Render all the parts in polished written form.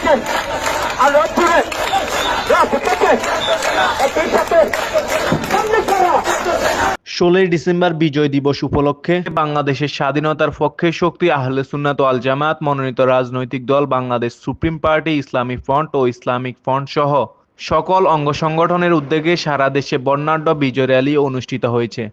16 December বিজয় দিবস উপলক্ষে বাংলাদেশের স্বাধীনতার পক্ষে শক্তি আহলে সুন্নাত ওয়াল জামাত মনোনীত রাজনৈতিক দল বাংলাদেশ সুপ্রিম পার্টি, ইসলামী ফ্রন্ট ও ইসলামিক ফ্রন্ট সহ সকল অঙ্গ সংগঠনের উদ্যোগে সারা দেশে বর্ণাঢ্য বিজয় র্যালি অনুষ্ঠিত হয়েছে।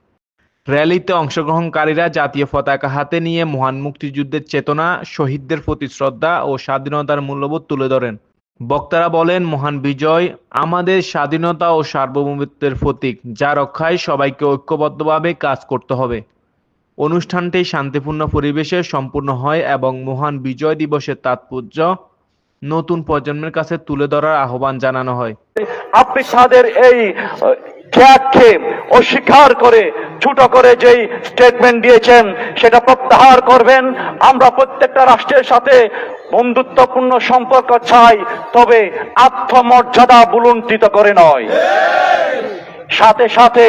র্যালিতে অংশগ্রহণকারীরা জাতীয় পতাকা হাতে নিয়ে মহান মুক্তিযুদ্ধের চেতনা, শহীদদের প্রতি শ্রদ্ধা ও স্বাধীনতার মূল্যবোধ তুলে ধরেন। বক্তারা বলেন, মহান বিজয় আমাদের স্বাধীনতা ও সার্বভৌমত্বের প্রতীক, যা রক্ষায় সবাইকে ঐক্যবদ্ধভাবে কাজ করতে হবে। অনুষ্ঠানটি শান্তিপূর্ণ পরিবেশে সম্পূর্ণ হয় এবং মহান বিজয় দিবসের তাৎপর্য নতুন প্রজন্মের কাছে তুলে ধরার আহ্বান জানানো হয়। আপনি তাদের এই ত্যাগকে অস্বীকার করে ছোট করে যেই স্টেটমেন্ট দিয়েছেন সেটা প্রত্যাহার করবেন। আমরা প্রত্যেকটা রাষ্ট্রের সাথে বন্ধুত্বপূর্ণ সম্পর্ক চাই, তবে আত্মমর্যাদা বুলুণ্ঠিত করে নয়। সাথে সাথে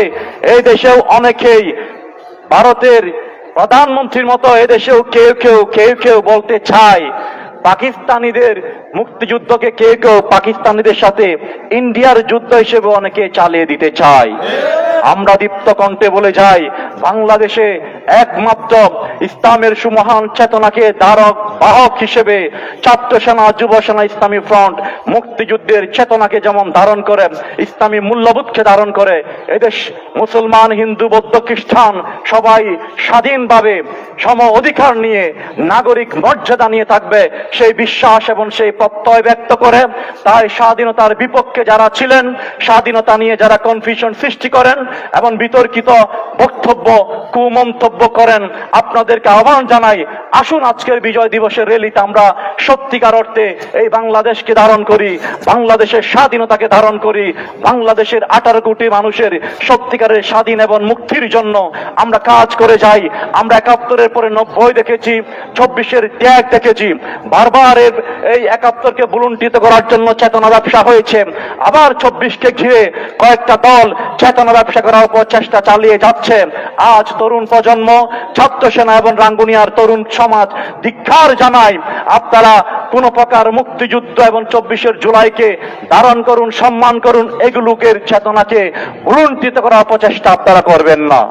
এই দেশেও অনেকেই ভারতের প্রধানমন্ত্রীর মতো এদেশেও কেউ কেউ বলতে চায় পাকিস্তানিদের মুক্তিযুদ্ধকে কেউ পাকিস্তানিদের সাথে ইন্ডিয়ার যুদ্ধ হিসেবে অনেকে চালিয়ে দিতে চায়। আমরা দীপ্ত কণ্ঠে বলে যাই, বাংলাদেশে একমাত্র ইসলামের সুমহান চেতনাকে ধারক বাহক হিসেবে ছাত্র সেনা, যুব সেনা, ইসলামী ফ্রন্ট মুক্তিযুদ্ধের চেতনাকে যেমন ধারণ করে, ইসলামী মূল্যবোধকে ধারণ করে, এদেশ মুসলমান, হিন্দু, বৌদ্ধ, খ্রিস্টান সবাই স্বাধীনভাবে সম অধিকার নিয়ে নাগরিক মর্যাদা নিয়ে থাকবে সেই বিশ্বাস এবং সেই প্রত্যয় ব্যক্ত করে, তাই স্বাধীনতার বিপক্ষে যারা ছিলেন, স্বাধীনতা নিয়ে যারা কনফিউশন সৃষ্টি করেন এবং বিতর্কিত বক্তব্য, কুমন্তব্য করেন, আপনাদেরকে আহ্বান জানাই, আসুন আজকের বিজয় দিবসের র্যালিতে আমরা সত্যিকার অর্থে এই বাংলাদেশকে ধারণ করি, বাংলাদেশের স্বাধীনতাকে ধারণ করি, বাংলাদেশের 18 কোটি মানুষের সত্যিকারের স্বাধীন এবং মুক্তির জন্য আমরা কাজ করে যাই। আমরা 71-এর পরে 90 দেখেছি, 24-এর ত্যাগ দেখেছি, বারবার এই 71-কে বুলুণ্ঠিত করার জন্য চেতনা ব্যবসা হয়েছে, আবার 24-কে ঘিরে কয়েকটা দল চেতনা ব্যবসা করার উপর চেষ্টা চালিয়ে যাচ্ছে। আজ তরুণ প্রজন্ম, ছাত্র সেনা এবং রাঙ্গুনিয়ার তরুণ সমাজ ধিক্কার জানায়। আপনারা কোন প্রকার মুক্তিযুদ্ধ এবং 24-এর জুলাইকে ধারণ করুন, সম্মান করুন, এগুলোকে চেতনাকে বুলুণ্ঠিত করার প্রচেষ্টা আপনারা করবেন না।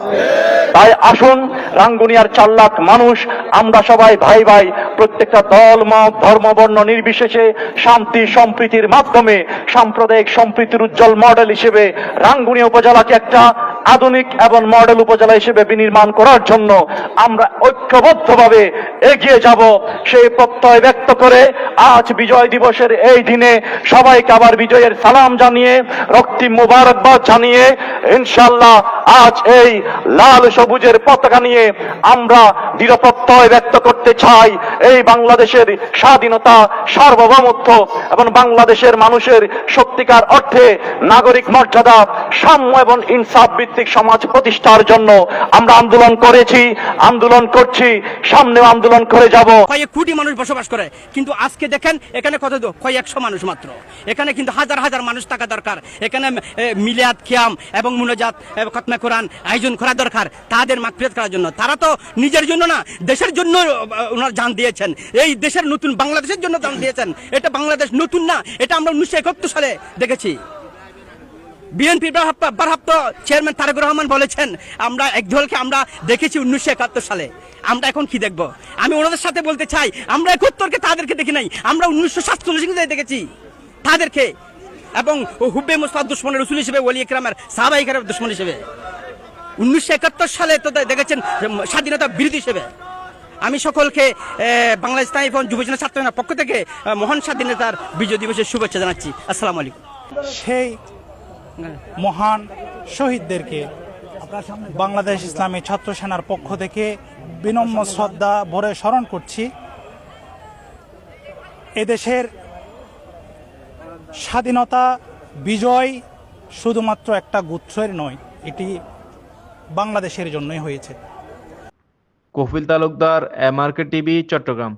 তাই আসুন, রাঙ্গুনিয়ার 4 লাখ মানুষ আমরা সবাই ভাই ভাই, প্রত্যেকটা দল, মত, ধর্ম, বর্ণ নির্বিশেষে শান্তি সম্প্রীতির মাধ্যমে সাম্প্রদায়িক সম্প্রীতির উজ্জ্বল মডেল হিসেবে রাঙ্গুনিয়া উপজেলাকে একটা আধুনিক এবং মডেল উপজেলা হিসেবে বিনির্মাণ করার জন্য আমরা ঐক্যবদ্ধভাবে এগিয়ে যাব সেই প্রত্যয় ব্যক্ত করে আজ বিজয় দিবসের এই দিনে সবাইকে আবার বিজয়ের সালাম জানিয়ে, রক্তিম মোবারকবাদ জানিয়ে, ইনশাআল্লাহ আজ এই লাল সবুজের পতাকা নিয়ে আমরা দৃঢ় প্রত্যয় ব্যক্ত করতে চাই, এই বাংলাদেশের স্বাধীনতা, সার্বভৌমত্ব এবং বাংলাদেশের মানুষের সত্যিকার অর্থে নাগরিক মর্যাদা, সাম্য এবং ইনসাফ ভিত্তিক সমাজ প্রতিষ্ঠার জন্য আমরা আন্দোলন করেছি, আন্দোলন করছি, সামনেও আন্দোলন করে যাব। কয়েক কোটি মানুষ বসবাস করে, কিন্তু আজকে দেখেন এখানে কত, কয়েকশো মানুষ মাত্র। এখানে কিন্তু হাজার হাজার মানুষ থাকা দরকার। এখানে মিলাদ, কিয়াম এবং মুনাজাত, খতমে কোরআন আয়োজন করা দরকার তাদের মাগফিরাত করার জন্য। তারা তো নিজের জন্য না, দেশের জন্য ওনার জান দিয়েছেন, এই দেশের নতুন বাংলাদেশের জন্য জান দিয়েছেন। এটা বাংলাদেশ নতুন না, এটা আমরা 1971 সালে দেখেছি। বিএনপির ভারপ্রাপ্ত চেয়ারম্যান তারেক রহমান বলেছেন, আমরা এক দলকে আমরা দেখেছি 1971 সালে, আমরা এখন কি দেখব? আমি ওনাদের সাথে বলতে চাই, আমরা 71-কে তাদেরকে দেখি নাই, আমরা 1947 দেখেছি তাদেরকে, এবং হুব্বে মুস্তাফা দুশমনের রসুল হিসেবে, ওলি ইকরামের সাহাবা ইকরামের দুশমন হিসেবে। 1971 সালে তো দেখেছেন স্বাধীনতা বিরোধী হিসেবে। আমি সকলকে বাংলাদেশ ইসলামী ফ্রন্ট যুব সেনা ছাত্র সেনার পক্ষ থেকে মহান স্বাধীনতার বিজয় দিবসের শুভেচ্ছা জানাচ্ছি। আসসালামু আলাইকুম। সেই মহান শহীদদেরকে বাংলাদেশ ইসলামী ছাত্র সেনার পক্ষ থেকে বিনম্র শ্রদ্ধা ভরে স্মরণ করছি। এদেশের স্বাধীনতা বিজয় শুধুমাত্র একটা গোত্রের নয়, এটি বাংলাদেশের জন্যই হয়েছে। Kafil Talukdar, MRK TV, Chittagong.